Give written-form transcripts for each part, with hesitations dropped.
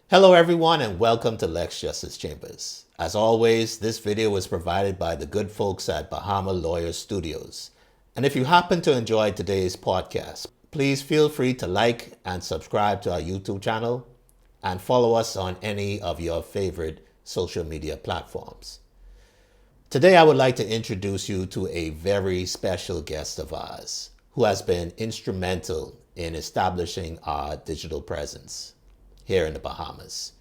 Hello everyone and welcome to Lex Justice Chambers. As always, this video was provided by the good folks at Bahamas Lawyer Studios. And if you happen to enjoy today's podcast, please feel free to like and subscribe to our YouTube channel and follow us on any of your favorite social media platforms. Today I would like to introduce you to a very special guest of ours who has been instrumental in establishing our digital presence here in the Bahamas.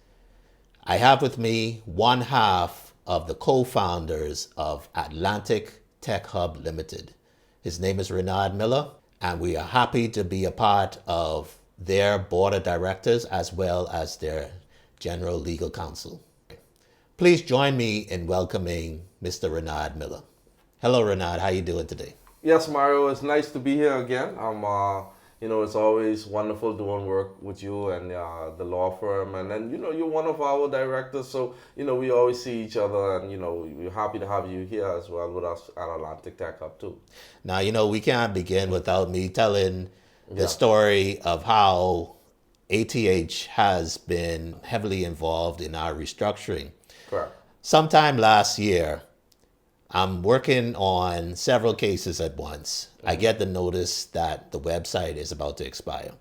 I have with me one half of the co-founders of Atlantic TechHub Ltd. His name is Renard Miller, and we are happy to be a part of their board of directors as well as their general legal counsel. Please join me in welcoming Mr. Renard Miller. Hello, Renard. How are you doing today? Yes, Mario, it's nice to be here again. It's always wonderful doing work with you and the law firm. And then, you're one of our directors. So, we always see each other and, we're happy to have you here as well with us at Atlantic TechHub too. Now, we can't begin without me telling the story of how ATH has been heavily involved in our restructuring. Correct. Sometime last year, I'm working on several cases at once. I get the notice that the website is about to expire,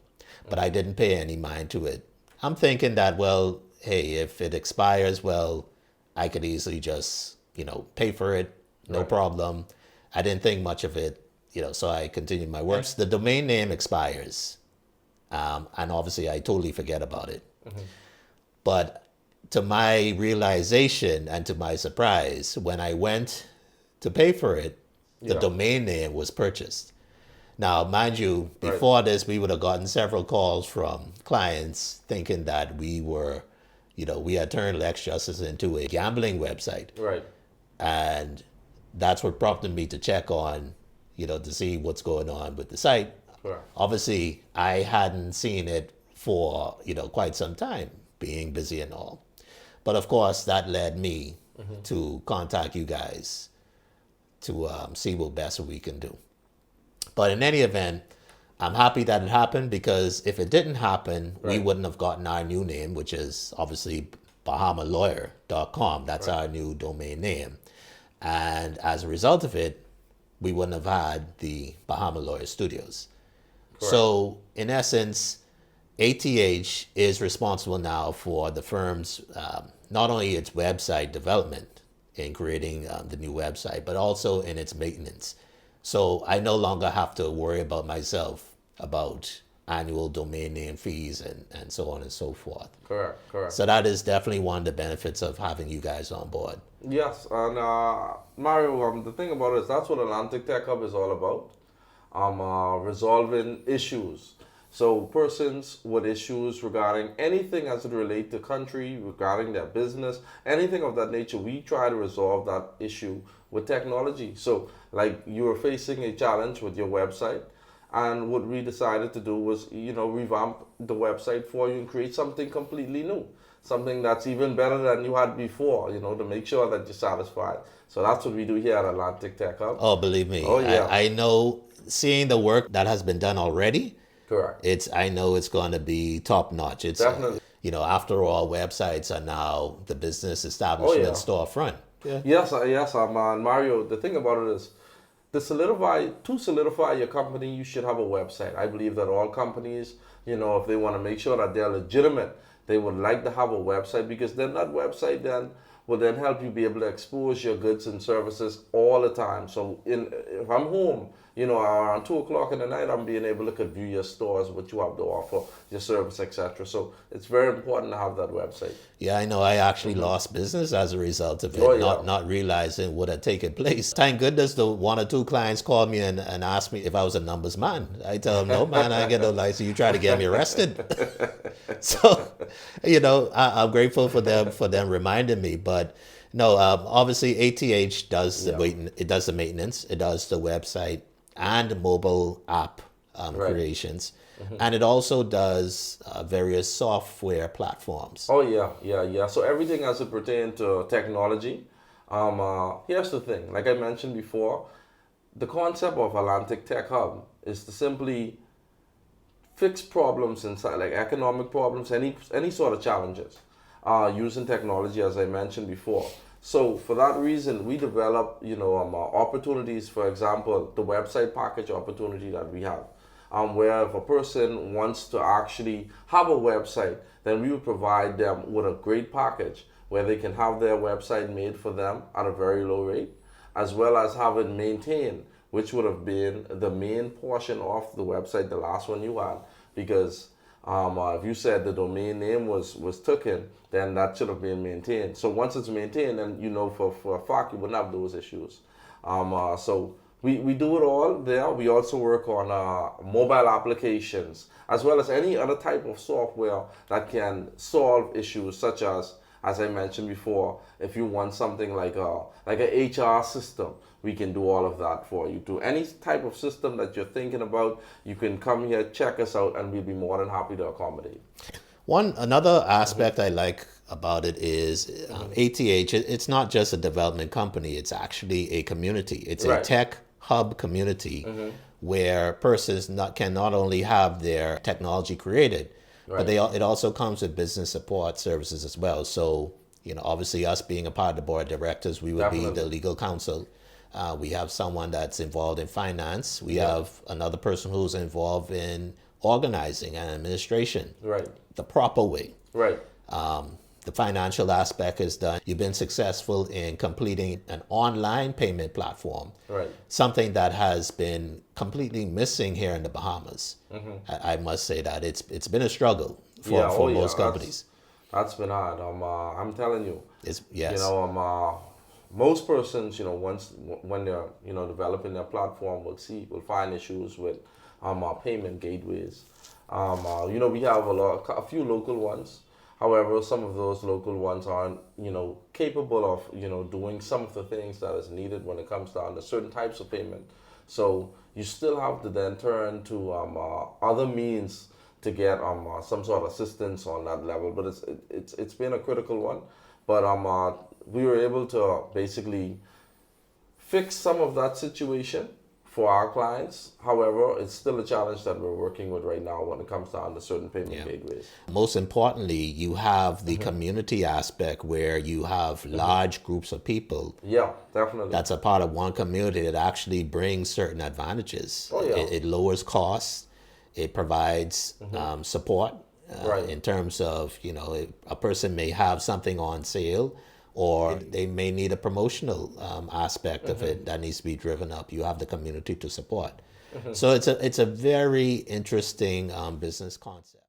but I didn't pay any mind to it. I'm thinking that, well, hey, if it expires, well, I could easily just, pay for it, no problem. I didn't think much of it, so I continued my work. The domain name expires, and obviously I totally forget about it. But to my realization and to my surprise, when I went to pay for it, the domain name was purchased. Now, mind you, before this, we would have gotten several calls from clients thinking that we were, we had turned Lex Justice into a gambling website. Right. And that's what prompted me to check on, to see what's going on with the site. Correct. Obviously, I hadn't seen it for, quite some time, being busy and all. But of course, that led me to contact you guys to see what best we can do. But in any event, I'm happy that it happened, because if it didn't happen, we wouldn't have gotten our new name, which is obviously bahamalawyer.com. That's our new domain name. And as a result of it, we wouldn't have had the Bahamas Lawyer Studios. Correct. So in essence, ATH is responsible now for the firm's, not only its website development in creating the new website, but also in its maintenance. So I no longer have to worry about myself about annual domain name fees and so on and so forth. Correct. So that is definitely one of the benefits of having you guys on board. Yes, and Mario, the thing about it is that's what Atlantic TechHub is all about. Resolving issues. So persons with issues regarding anything as it relates to country, regarding their business, anything of that nature, we try to resolve that issue with technology. So like you were facing a challenge with your website, and what we decided to do was, revamp the website for you and create something completely new. Something that's even better than you had before, to make sure that you're satisfied. So that's what we do here at Atlantic TechHub. Oh, believe me. Oh, yeah. I know, seeing the work that has been done already, correct. I know it's going to be top notch. It's definitely. After all, websites are now the business establishment storefront. Yeah. Yes, Mario. The thing about it is, to solidify your company, you should have a website. I believe that all companies, if they want to make sure that they're legitimate, they would like to have a website, because then that website then will then help you be able to expose your goods and services all the time. So if I'm home, around 2 o'clock in the night, I'm being able to view your stores, what you have to offer, your service, etc. So it's very important to have that website. Yeah, I know. I actually lost business as a result of it, not realizing what had taken place. Thank goodness the 1 or 2 clients called me and asked me if I was a numbers man. I tell them, no, man, I ain't get no license. You try to get me arrested. So, I'm grateful for them reminding me. But no, obviously ATH does it does the maintenance, it does the website and mobile app creations. And it also does various software platforms. Oh, yeah. So everything as it pertains to technology. Here's the thing. Like I mentioned before, the concept of Atlantic Tech Hub is to simply fix problems inside, like economic problems, any sort of challenges, using technology, as I mentioned before. So for that reason, we develop, opportunities. For example, the website package opportunity that we have, where if a person wants to actually have a website, then we would provide them with a great package where they can have their website made for them at a very low rate, as well as have it maintained, which would have been the main portion of the website, the last one you had, because if you said the domain name was taken, then that should have been maintained. So once it's maintained, then for a fact you wouldn't have those issues. So we do it all there. We also work on mobile applications, as well as any other type of software that can solve issues such as I mentioned before, if you want something like a HR system, we can do all of that for you too. Any type of system that you're thinking about, you can come here, check us out, and we'll be more than happy to accommodate. Another aspect I like about it is ATH. It's not just a development company; it's actually a community. It's a tech hub community where persons can not only have their technology created, but it also comes with business support services as well. So, obviously us being a part of the board of directors, we would be the legal counsel. We have someone that's involved in finance. We have another person who's involved in organizing and administration the proper way. The financial aspect is done. You've been successful in completing an online payment platform, something that has been completely missing here in the Bahamas. I must say that it's been a struggle for most companies. That's been hard. I'm telling you. Most persons, when they're developing their platform, will find issues with payment gateways. We have a few local ones. However, some of those local ones aren't, capable of, doing some of the things that is needed when it comes down to certain types of payment. So you still have to then turn to other means to get some sort of assistance on that level. But it's been a critical one. But we were able to basically fix some of that situation for our clients. However, it's still a challenge that we're working with right now when it comes down to certain payment gateways. Most importantly, you have the community aspect where you have large groups of people. Yeah, definitely. That's a part of one community that actually brings certain advantages. It lowers costs. It provides support in terms of, a person may have something on sale, or they may need a promotional aspect of it that needs to be driven up. You have the community to support. So it's a very interesting business concept.